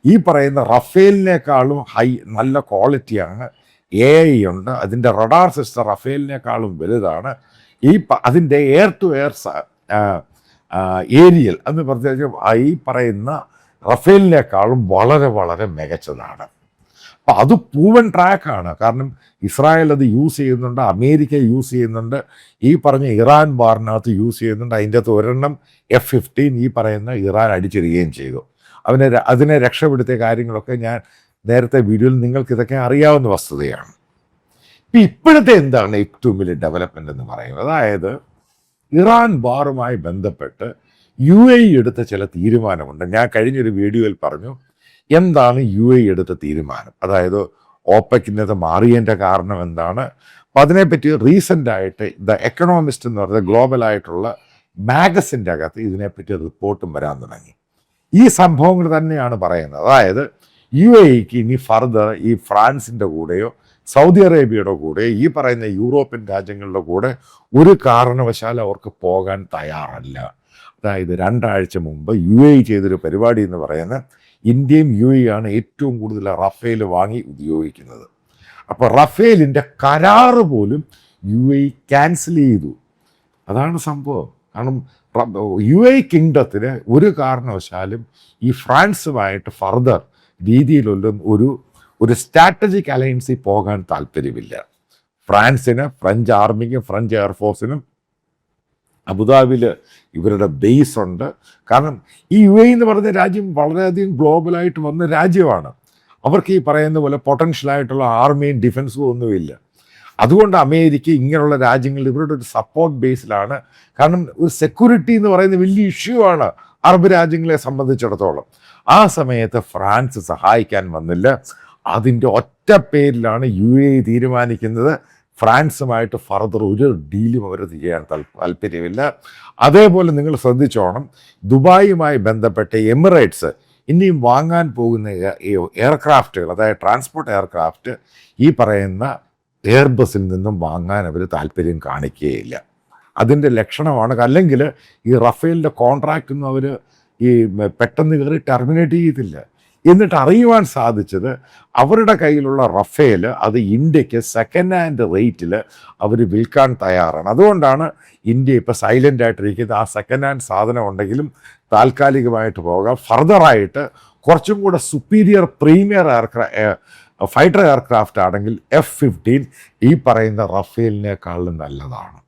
ഈ പറയുന്ന റഫേലിനേക്കാളും നല്ല ക്വാളിറ്റിയാണ്. AI ഉണ്ട്, അതിൻ്റെ റഡാർ സിസ്റ്റം റഫേലിനേക്കാളും വലുതാണ്. അതിൻ്റെ എയർ ടു എയർ ഏരിയൽ എന്ന് പറഞ്ഞാൽ ഈ പറയുന്ന റഫേലിനേക്കാളും വളരെ വളരെ മികച്ചതാണ്. അപ്പം അത് പ്രൂവൻ ട്രാക്കാണ്. കാരണം ഇസ്രായേൽ അത് യൂസ് ചെയ്യുന്നുണ്ട്, അമേരിക്ക യൂസ് ചെയ്യുന്നുണ്ട്, ഈ പറഞ്ഞ ഇറാൻ വാറിനകത്ത് യൂസ് ചെയ്യുന്നുണ്ട്. അതിൻ്റെ അകത്ത് ഒരെണ്ണം F-15 ഈ പറയുന്ന ഇറാൻ അടിച്ചിടുകയും ചെയ്തു. അതിനെ രക്ഷപ്പെടുത്തിയ കാര്യങ്ങളൊക്കെ ഞാൻ നേരത്തെ വീഡിയോയിൽ നിങ്ങൾക്ക് ഇതൊക്കെ അറിയാവുന്ന വസ്തുതയാണ്. ഇപ്പം ഇപ്പോഴത്തെ എന്താണ് ഏറ്റവും വലിയ ഡെവലപ്മെൻ്റ് എന്ന് പറയുന്നത്? അതായത് ഇറാൻ വാറുമായി ബന്ധപ്പെട്ട് UAE എടുത്ത ചില തീരുമാനമുണ്ട്. ഞാൻ കഴിഞ്ഞൊരു വീഡിയോയിൽ പറഞ്ഞു എന്താണ് UAE എടുത്ത തീരുമാനം, അതായത് OPEC മാറിയതിൻ്റെ കാരണം എന്താണ്. അപ്പം അതിനെപ്പറ്റി റീസെൻ്റായിട്ട് ദ എക്കണോമിസ്റ്റ് എന്ന് പറയുന്ന ഗ്ലോബലായിട്ടുള്ള മാഗസിൻ്റെ അകത്ത് ഇതിനെപ്പറ്റി റിപ്പോർട്ടും വരാൻ തുടങ്ങി. ഈ സംഭവങ്ങൾ തന്നെയാണ് പറയുന്നത്. അതായത് UAEക്ക് ഇനി ഫർദർ ഈ ഫ്രാൻസിൻ്റെ കൂടെയോ സൗദി അറേബ്യയുടെ കൂടെ ഈ പറയുന്ന യൂറോപ്യൻ രാജ്യങ്ങളുടെ കൂടെ ഒരു കാരണവശാലും അവർക്ക് പോകാൻ തയ്യാറല്ല. അതായത് 2 ആഴ്ച മുമ്പ് UAE ചെയ്തൊരു പരിപാടി എന്ന് പറയുന്നത് ഇന്ത്യയും UAE ആണ് ഏറ്റവും കൂടുതൽ റഫേൽ വാങ്ങി ഉപയോഗിക്കുന്നത്. അപ്പോൾ റഫേലിൻ്റെ കരാറ് പോലും UAE ക്യാൻസൽ ചെയ്തു. അതാണ് സംഭവം. കാരണം UAE കിങ്ഡത്തിന് ഒരു കാരണവശാലും ഈ ഫ്രാൻസുമായിട്ട് ഫർദർ രീതിയിലുള്ള ഒരു സ്ട്രാറ്റജിക് അലയൻസിൽ പോകാൻ താല്പര്യമില്ല. ഫ്രാൻസിന്, ഫ്രഞ്ച് ആർമിക്കും ഫ്രഞ്ച് എയർഫോഴ്സിനും അബുദാബിയിൽ ഇവരുടെ ബേസ് ഉണ്ട്. കാരണം ഈ UAE എന്ന് പറയുന്ന രാജ്യം വളരെയധികം ഗ്ലോബലായിട്ട് വന്ന രാജ്യമാണ്. അവർക്ക് ഈ പറയുന്ന പോലെ പൊട്ടൻഷ്യലായിട്ടുള്ള ആർമിയും ഡിഫൻസും ഒന്നുമില്ല. അതുകൊണ്ട് അമേരിക്ക ഇങ്ങനെയുള്ള രാജ്യങ്ങളിൽ ഇവരുടെ ഒരു സപ്പോർട്ട് ബേസിലാണ്. കാരണം ഒരു സെക്യൂരിറ്റി എന്ന് പറയുന്ന വലിയ ഇഷ്യൂ ആണ് അറബ് രാജ്യങ്ങളെ സംബന്ധിച്ചിടത്തോളം. ആ സമയത്ത് ഫ്രാൻസ് സഹായിക്കാൻ വന്നില്ല. അതിൻ്റെ ഒറ്റ പേരിലാണ് UAE തീരുമാനിക്കുന്നത് ഫ്രാൻസുമായിട്ട് ഫർദർ ഒരു ഡീലും അവർ ചെയ്യാൻ താല്പര്യമില്ല. അതേപോലെ നിങ്ങൾ ശ്രദ്ധിച്ചോണം, ദുബായുമായി ബന്ധപ്പെട്ട എമിറേറ്റ്സ് ഇനിയും വാങ്ങാൻ പോകുന്ന എയർക്രാഫ്റ്റുകൾ, അതായത് ട്രാൻസ്പോർട്ട് എയർക്രാഫ്റ്റ് ഈ പറയുന്ന എയർബസിൽ നിന്നും വാങ്ങാൻ അവർ താല്പര്യം കാണിക്കുകയില്ല. അതിൻ്റെ ലക്ഷണമാണ്. അല്ലെങ്കിൽ ഈ റഫേലിൻ്റെ കോൺട്രാക്റ്റ് ഒന്നും അവർ ഈ പെട്ടെന്ന് കയറി ടെർമിനേറ്റ് ചെയ്തില്ല. എന്നിട്ട് അറിയുവാൻ സാധിച്ചത് അവരുടെ കയ്യിലുള്ള റഫേൽ അത് ഇന്ത്യക്ക് സെക്കൻഡ് ഹാൻഡ് റേറ്റിൽ അവർ വിൽക്കാൻ തയ്യാറാണ്. അതുകൊണ്ടാണ് ഇന്ത്യ ഇപ്പോൾ സൈലൻ്റ് ആയിട്ടിരിക്കുന്നത്. ആ സെക്കൻഡ് ഹാൻഡ് സാധനം ഉണ്ടെങ്കിലും താൽക്കാലികമായിട്ട് പോകാം. ഫർദറായിട്ട് കുറച്ചും കൂടെ സുപ്പീരിയർ പ്രീമിയർ ഫൈറ്റർ എയർക്രാഫ്റ്റ് ആണെങ്കിൽ F-15 ഈ പറയുന്ന റഫേലിനേക്കാളും നല്ലതാണ്.